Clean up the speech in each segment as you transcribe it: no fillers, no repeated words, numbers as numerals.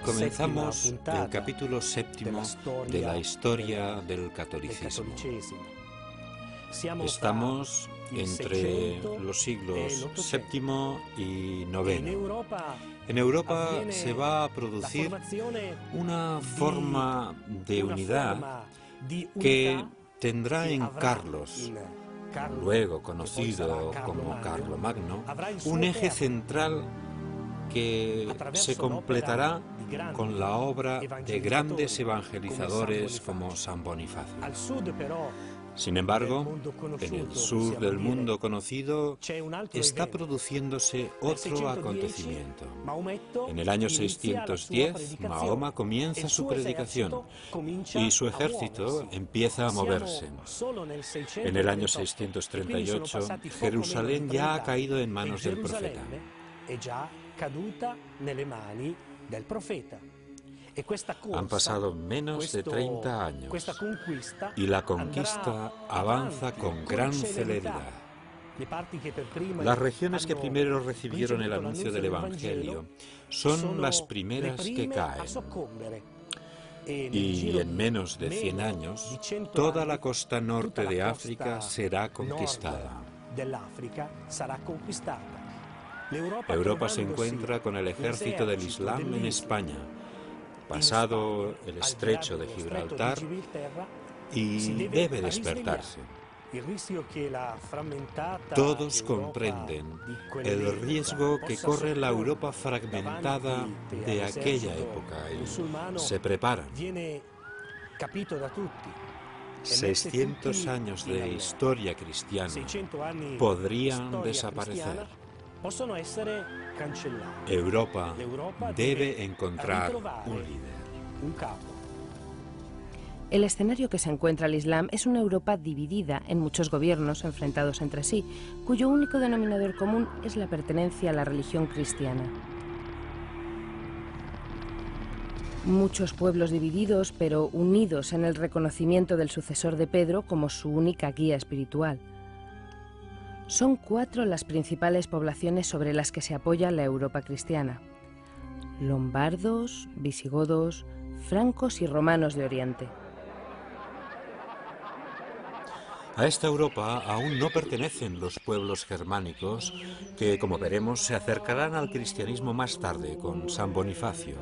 Comenzamos el capítulo séptimo de la historia del catolicismo. Estamos entre los siglos VII y IX. En Europa se va a producir una forma de unidad que tendrá en Carlos, luego conocido como Carlomagno, un eje central que se completará con la obra de grandes evangelizadores como San Bonifacio. Sin embargo, en el sur del mundo conocido está produciéndose otro acontecimiento. En el año 610, Mahoma comienza su predicación y su ejército empieza a moverse. En el año 638, Jerusalén ya ha caído en manos del profeta. Han pasado menos de 30 años y la conquista avanza con gran celeridad. Las regiones que primero recibieron el anuncio del Evangelio son las primeras que caen. Y en menos de 100 años, toda la costa norte de África será conquistada. Europa se encuentra con el ejército del Islam en España, pasado el estrecho de Gibraltar, y debe despertarse. Todos comprenden el riesgo que corre la Europa fragmentada de aquella época y se preparan. 600 años de historia cristiana podrían desaparecer. Europa debe encontrar un líder. El escenario que se encuentra el Islam es una Europa dividida en muchos gobiernos enfrentados entre sí, cuyo único denominador común es la pertenencia a la religión cristiana. Muchos pueblos divididos, pero unidos en el reconocimiento del sucesor de Pedro como su única guía espiritual. Son 4 las principales poblaciones sobre las que se apoya la Europa cristiana: lombardos, visigodos, francos y romanos de Oriente. A esta Europa aún no pertenecen los pueblos germánicos que, como veremos, se acercarán al cristianismo más tarde con San Bonifacio.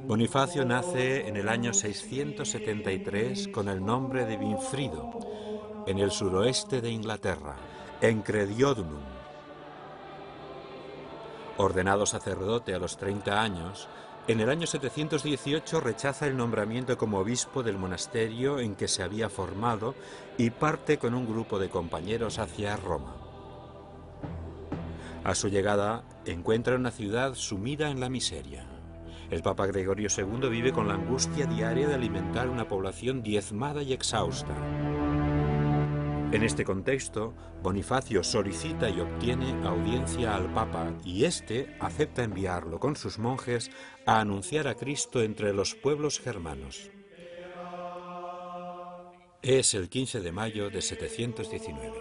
Bonifacio nace en el año 673 con el nombre de Winfrido, en el suroeste de Inglaterra, en Crediodunum. Ordenado sacerdote a los 30 años, en el año 718 rechaza el nombramiento como obispo del monasterio en que se había formado y parte con un grupo de compañeros hacia Roma. A su llegada, encuentra una ciudad sumida en la miseria. El Papa Gregorio II vive con la angustia diaria de alimentar una población diezmada y exhausta. En este contexto, Bonifacio solicita y obtiene audiencia al Papa y éste acepta enviarlo con sus monjes a anunciar a Cristo entre los pueblos germanos. Es el 15 de mayo de 719.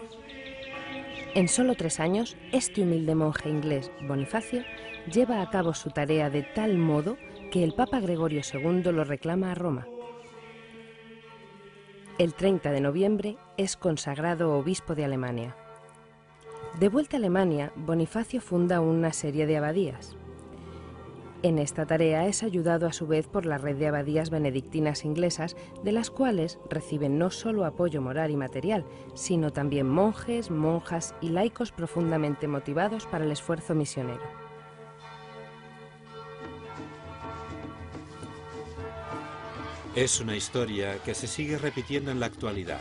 En solo 3 años, este humilde monje inglés, Bonifacio, lleva a cabo su tarea de tal modo que el Papa Gregorio II lo reclama a Roma. El 30 de noviembre es consagrado obispo de Alemania. De vuelta a Alemania, Bonifacio funda una serie de abadías. En esta tarea es ayudado a su vez por la red de abadías benedictinas inglesas, de las cuales reciben no solo apoyo moral y material, sino también monjes, monjas y laicos profundamente motivados para el esfuerzo misionero. Es una historia que se sigue repitiendo en la actualidad.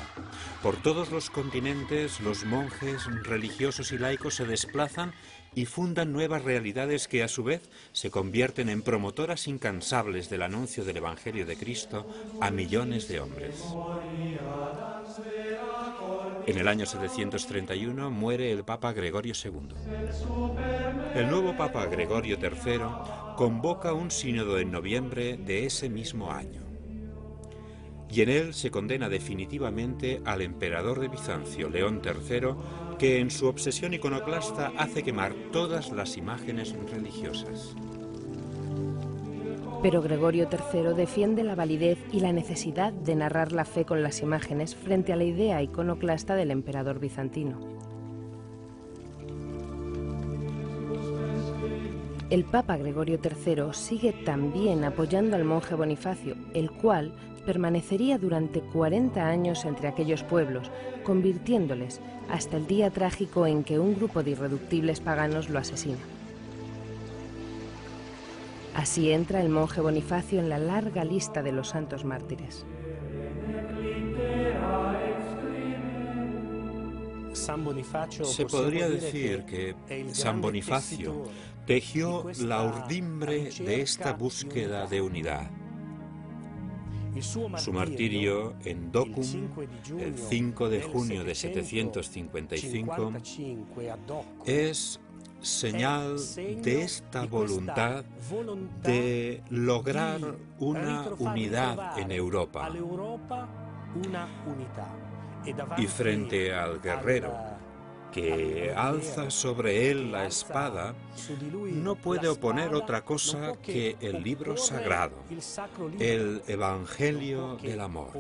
Por todos los continentes, los monjes, religiosos y laicos se desplazan y fundan nuevas realidades que a su vez se convierten en promotoras incansables del anuncio del Evangelio de Cristo a millones de hombres. En el año 731 muere el Papa Gregorio II. El nuevo Papa Gregorio III convoca un sínodo en noviembre de ese mismo año. Y en él se condena definitivamente al emperador de Bizancio, León III, que en su obsesión iconoclasta hace quemar todas las imágenes religiosas. Pero Gregorio III defiende la validez y la necesidad de narrar la fe con las imágenes frente a la idea iconoclasta del emperador bizantino. El Papa Gregorio III sigue también apoyando al monje Bonifacio, el cual permanecería durante 40 años entre aquellos pueblos, convirtiéndoles hasta el día trágico en que un grupo de irreductibles paganos lo asesina. Así entra el monje Bonifacio en la larga lista de los santos mártires. Se podría decir que San Bonifacio tejió la urdimbre de esta búsqueda de unidad. Su martirio en Docum, el 5 de junio de 755, es señal de esta voluntad de lograr una unidad en Europa. Y frente al guerrero que alza sobre él la espada, no puede oponer otra cosa que el libro sagrado, el Evangelio del Amor.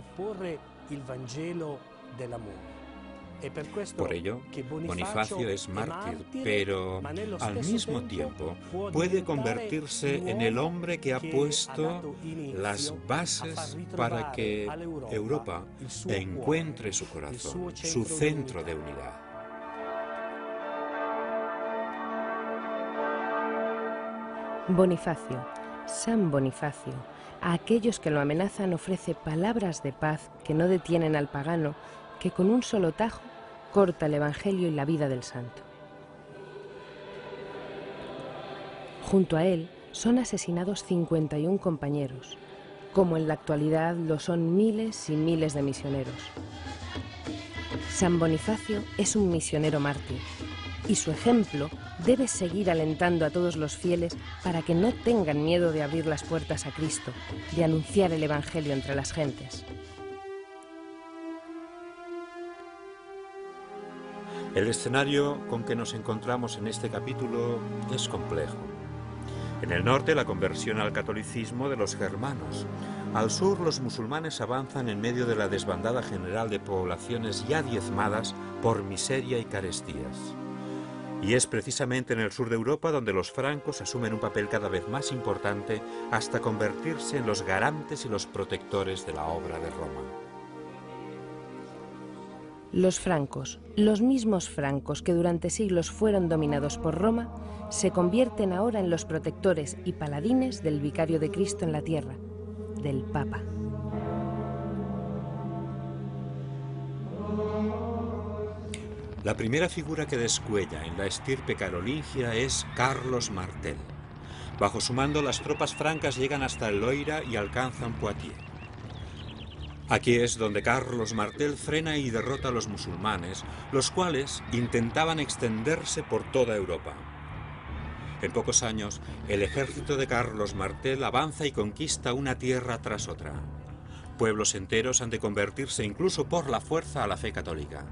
Por ello, Bonifacio es mártir, pero al mismo tiempo puede convertirse en el hombre que ha puesto las bases para que Europa encuentre su corazón, su centro de unidad. Bonifacio, San Bonifacio, a aquellos que lo amenazan ofrece palabras de paz que no detienen al pagano, que con un solo tajo corta el Evangelio y la vida del santo. Junto a él son asesinados 51 compañeros, como en la actualidad lo son miles y miles de misioneros. San Bonifacio es un misionero mártir, y su ejemplo debe seguir alentando a todos los fieles para que no tengan miedo de abrir las puertas a Cristo, de anunciar el Evangelio entre las gentes. El escenario con que nos encontramos en este capítulo es complejo. En el norte, la conversión al catolicismo de los germanos. Al sur, los musulmanes avanzan en medio de la desbandada general de poblaciones ya diezmadas por miseria y carestías. Y es precisamente en el sur de Europa donde los francos asumen un papel cada vez más importante hasta convertirse en los garantes y los protectores de la obra de Roma. Los francos, los mismos francos que durante siglos fueron dominados por Roma, se convierten ahora en los protectores y paladines del vicario de Cristo en la tierra, del Papa. La primera figura que descuella en la estirpe carolingia es Carlos Martel. Bajo su mando, las tropas francas llegan hasta el Loira y alcanzan Poitiers. Aquí es donde Carlos Martel frena y derrota a los musulmanes, los cuales intentaban extenderse por toda Europa. En pocos años, el ejército de Carlos Martel avanza y conquista una tierra tras otra. Pueblos enteros han de convertirse incluso por la fuerza a la fe católica.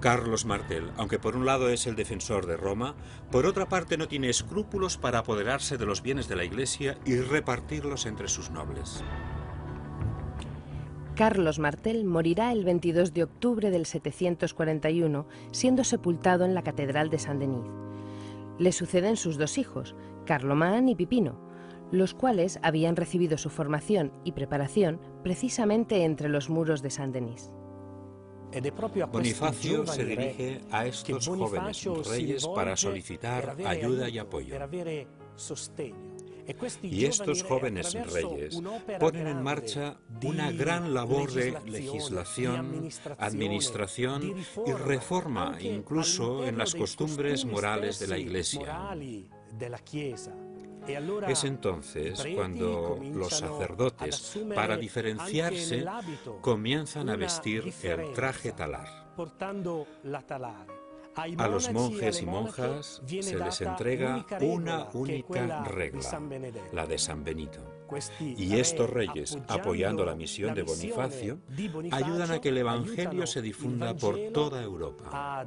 Carlos Martel, aunque por un lado es el defensor de Roma, por otra parte no tiene escrúpulos para apoderarse de los bienes de la Iglesia y repartirlos entre sus nobles. Carlos Martel morirá el 22 de octubre del 741, siendo sepultado en la Catedral de Saint-Denis. Le suceden sus dos hijos, Carlomán y Pipino, los cuales habían recibido su formación y preparación precisamente entre los muros de Saint-Denis. Bonifacio se dirige a estos jóvenes reyes para solicitar ayuda y apoyo. Y estos jóvenes reyes ponen en marcha una gran labor de legislación, administración y reforma, incluso en las costumbres morales de la Iglesia. Es entonces cuando los sacerdotes, para diferenciarse, comienzan a vestir el traje talar. A los monjes y monjas se les entrega una única regla, la de San Benito. Y estos reyes, apoyando la misión de Bonifacio, ayudan a que el Evangelio se difunda por toda Europa.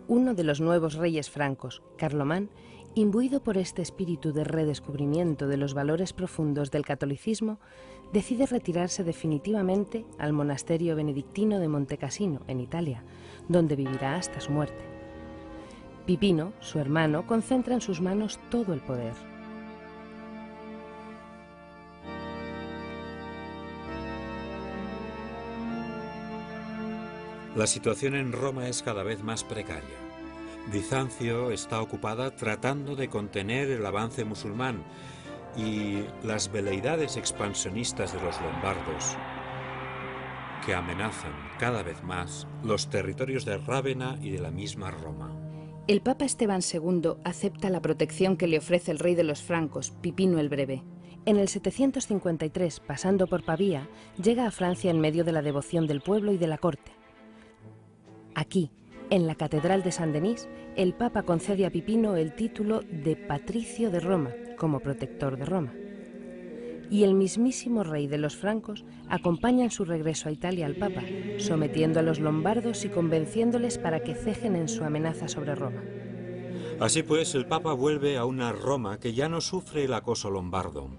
Uno de los nuevos reyes francos, Carlomán, imbuido por este espíritu de redescubrimiento de los valores profundos del catolicismo, decide retirarse definitivamente al monasterio benedictino de Montecassino, en Italia, donde vivirá hasta su muerte. Pipino, su hermano, concentra en sus manos todo el poder. La situación en Roma es cada vez más precaria. Bizancio está ocupada tratando de contener el avance musulmán y las veleidades expansionistas de los lombardos, que amenazan cada vez más los territorios de Rávena y de la misma Roma. El Papa Esteban II acepta la protección que le ofrece el rey de los francos, Pipino el Breve. En el 753, pasando por Pavía, llega a Francia en medio de la devoción del pueblo y de la corte. Aquí, en la Catedral de Saint-Denis, el Papa concede a Pipino el título de Patricio de Roma, como protector de Roma. Y el mismísimo rey de los francos acompaña en su regreso a Italia al Papa, sometiendo a los lombardos y convenciéndoles para que cejen en su amenaza sobre Roma. Así pues, el Papa vuelve a una Roma que ya no sufre el acoso lombardo,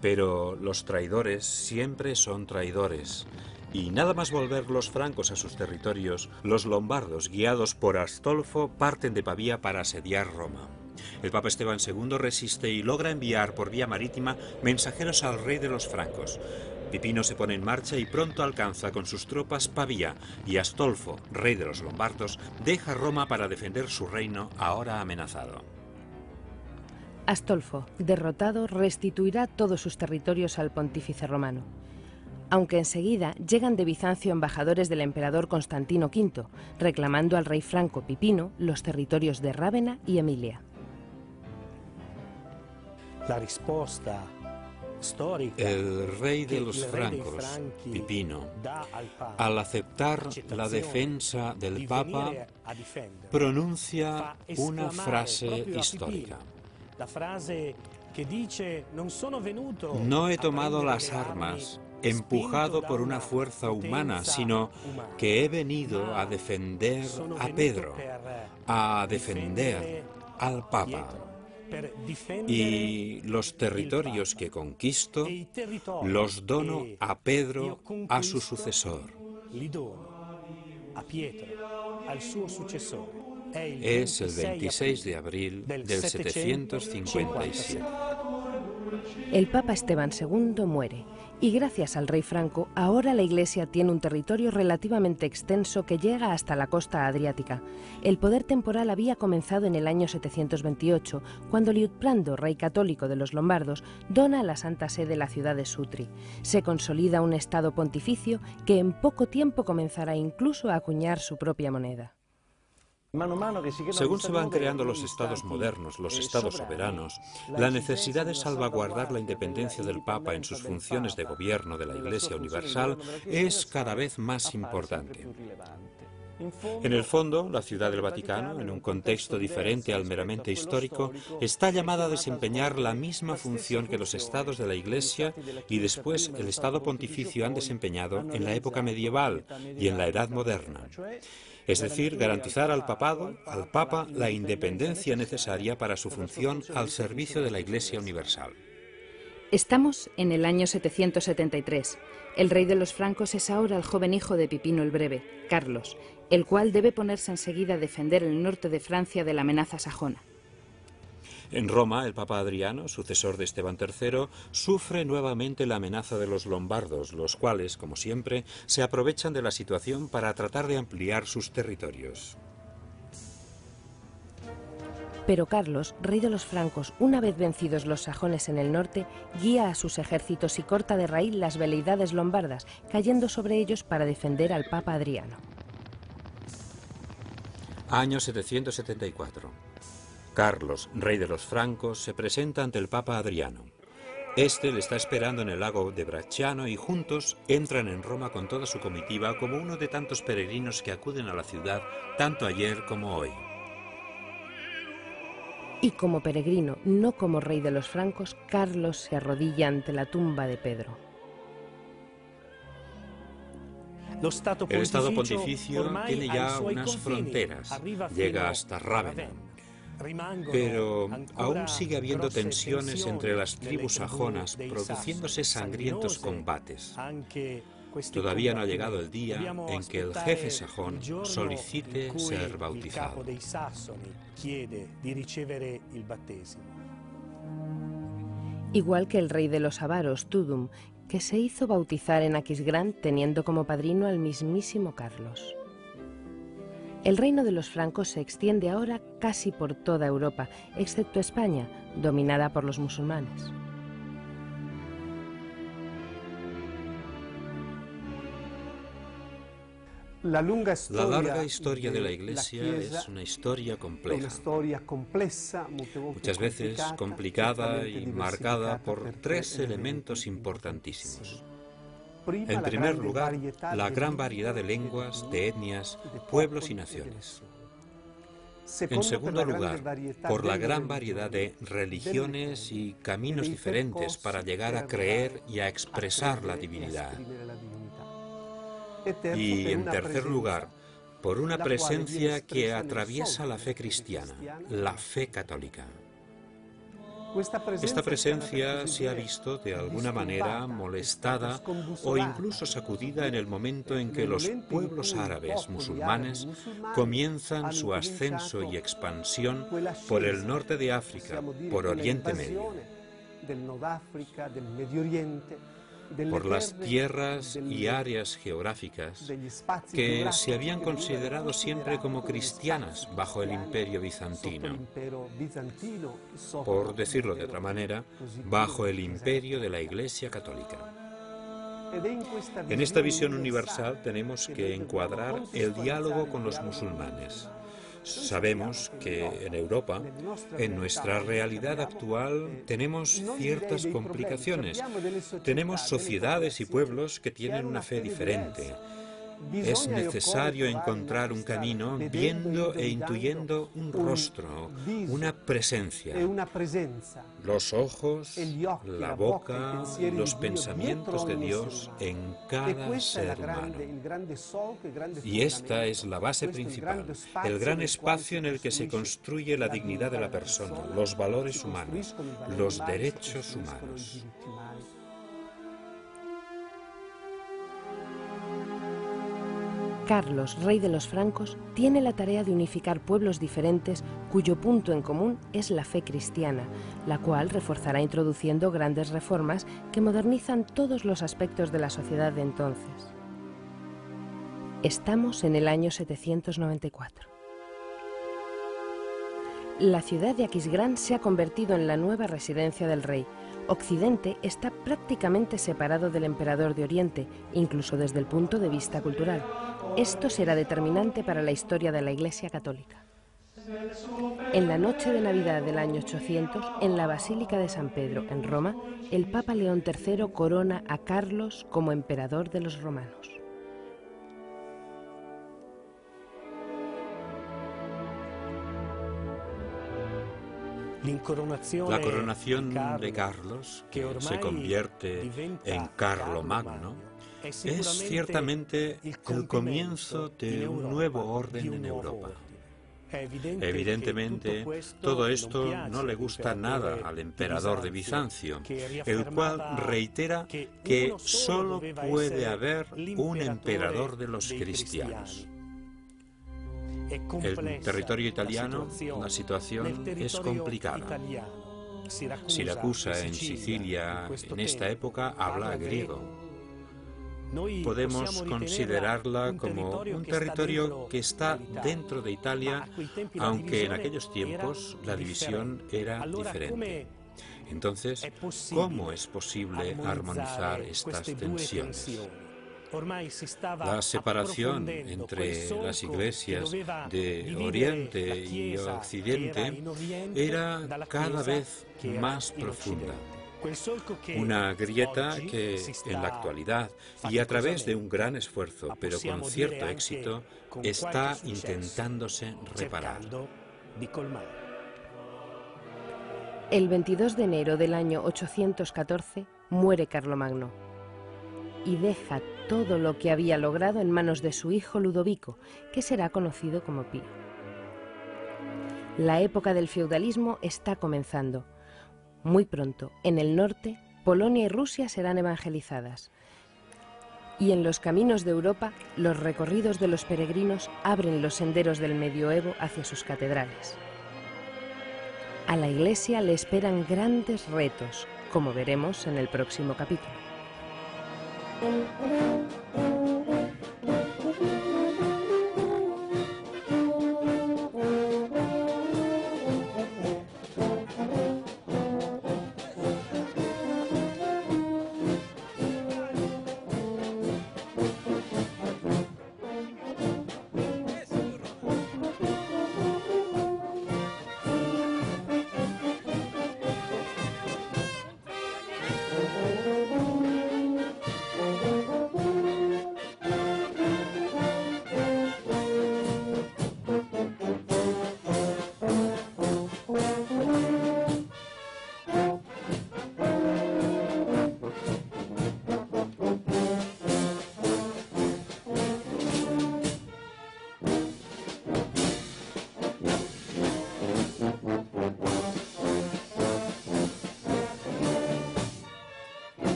pero los traidores siempre son traidores. Y nada más volver los francos a sus territorios, los lombardos, guiados por Astolfo, parten de Pavía para asediar Roma. El Papa Esteban II resiste y logra enviar por vía marítima mensajeros al rey de los francos. Pipino se pone en marcha y pronto alcanza con sus tropas Pavía, y Astolfo, rey de los lombardos, deja Roma para defender su reino ahora amenazado. Astolfo, derrotado, restituirá todos sus territorios al pontífice romano. Aunque enseguida llegan de Bizancio embajadores del emperador Constantino V, reclamando al rey franco Pipino los territorios de Rávena y Emilia. El rey de los francos, Pipino, al aceptar la defensa del Papa, pronuncia una frase histórica. No he tomado las armas empujado por una fuerza humana, sino que he venido a defender a Pedro, a defender al Papa. Y los territorios que conquisto los dono a Pedro, a su sucesor. Es el 26 de abril del 757. El Papa Esteban II muere y gracias al rey franco ahora la Iglesia tiene un territorio relativamente extenso que llega hasta la costa adriática. El poder temporal había comenzado en el año 728 cuando Liutprando, rey católico de los lombardos, dona a la Santa Sede la ciudad de Sutri. Se consolida un estado pontificio que en poco tiempo comenzará incluso a acuñar su propia moneda. Según se van creando los estados modernos, los estados soberanos, la necesidad de salvaguardar la independencia del Papa en sus funciones de gobierno de la Iglesia Universal es cada vez más importante. En el fondo, la Ciudad del Vaticano, en un contexto diferente al meramente histórico, está llamada a desempeñar la misma función que los estados de la Iglesia y después el Estado Pontificio han desempeñado en la época medieval y en la Edad Moderna. Es decir, garantizar al papado, al Papa, la independencia necesaria para su función al servicio de la Iglesia Universal. Estamos en el año 773. El rey de los francos es ahora el joven hijo de Pipino el Breve, Carlos, el cual debe ponerse enseguida a defender el norte de Francia de la amenaza sajona. En Roma, el Papa Adriano, sucesor de Esteban III, sufre nuevamente la amenaza de los lombardos, los cuales, como siempre, se aprovechan de la situación para tratar de ampliar sus territorios. Pero Carlos, rey de los francos, una vez vencidos los sajones en el norte, guía a sus ejércitos y corta de raíz las veleidades lombardas, cayendo sobre ellos para defender al Papa Adriano. Año 774. Carlos, rey de los francos, se presenta ante el Papa Adriano. Este le está esperando en el lago de Bracciano y juntos entran en Roma con toda su comitiva como uno de tantos peregrinos que acuden a la ciudad tanto ayer como hoy. Y como peregrino, no como rey de los francos, Carlos se arrodilla ante la tumba de Pedro. El Estado Pontificio tiene ya unas fronteras, llega hasta Rávena, pero aún sigue habiendo tensiones entre las tribus sajonas, produciéndose sangrientos combates. Todavía no ha llegado el día en que el jefe sajón solicite ser bautizado. Igual que el rey de los avaros, Tudum, que se hizo bautizar en Aquisgrán teniendo como padrino al mismísimo Carlos. El reino de los francos se extiende ahora casi por toda Europa, excepto España, dominada por los musulmanes. La larga historia de la Iglesia es una historia compleja, muchas veces complicada y marcada por tres elementos importantísimos. En primer lugar, la gran variedad de lenguas, de etnias, pueblos y naciones. En segundo lugar, por la gran variedad de religiones y caminos diferentes para llegar a creer y a expresar la divinidad. Y en tercer lugar, por una presencia que atraviesa la fe cristiana, la fe católica. Esta presencia se ha visto de alguna manera molestada o incluso sacudida en el momento en que los pueblos árabes musulmanes comienzan su ascenso y expansión por el norte de África, por Oriente Medio. Por las tierras y áreas geográficas que se habían considerado siempre como cristianas bajo el Imperio bizantino, por decirlo de otra manera, bajo el imperio de la Iglesia Católica. En esta visión universal tenemos que encuadrar el diálogo con los musulmanes. Sabemos que en Europa, en nuestra realidad actual, tenemos ciertas complicaciones. Tenemos sociedades y pueblos que tienen una fe diferente. Es necesario encontrar un camino viendo e intuyendo un rostro, una presencia, los ojos, la boca, los pensamientos de Dios en cada ser humano. Y esta es la base principal, el gran espacio en el que se construye la dignidad de la persona, los valores humanos, los derechos humanos. Carlos, rey de los francos, tiene la tarea de unificar pueblos diferentes cuyo punto en común es la fe cristiana, la cual reforzará introduciendo grandes reformas que modernizan todos los aspectos de la sociedad de entonces. Estamos en el año 794. La ciudad de Aquisgrán se ha convertido en la nueva residencia del rey. Occidente está prácticamente separado del emperador de Oriente, incluso desde el punto de vista cultural. Esto será determinante para la historia de la Iglesia Católica. En la noche de Navidad del año 800, en la Basílica de San Pedro, en Roma, el Papa León III corona a Carlos como emperador de los romanos. La coronación de Carlos, que se convierte en Carlomagno, es ciertamente el comienzo de un nuevo orden en Europa. Evidentemente, todo esto no le gusta nada al emperador de Bizancio, el cual reitera que solo puede haber un emperador de los cristianos. En territorio italiano la situación es complicada. Siracusa en Sicilia en esta época habla griego. Podemos considerarla como un territorio que está dentro de Italia, aunque en aquellos tiempos la división era diferente. Entonces, ¿cómo es posible armonizar estas tensiones? La separación entre las iglesias de Oriente y Occidente era cada vez más profunda. Una grieta que en la actualidad, y a través de un gran esfuerzo, pero con cierto éxito, está intentándose reparar. El 22 de enero del año 814 muere Carlomagno y deja todo lo que había logrado en manos de su hijo Ludovico, que será conocido como Pío. La época del feudalismo está comenzando. Muy pronto, en el norte, Polonia y Rusia serán evangelizadas. Y en los caminos de Europa, los recorridos de los peregrinos abren los senderos del medioevo hacia sus catedrales. A la Iglesia le esperan grandes retos, como veremos en el próximo capítulo.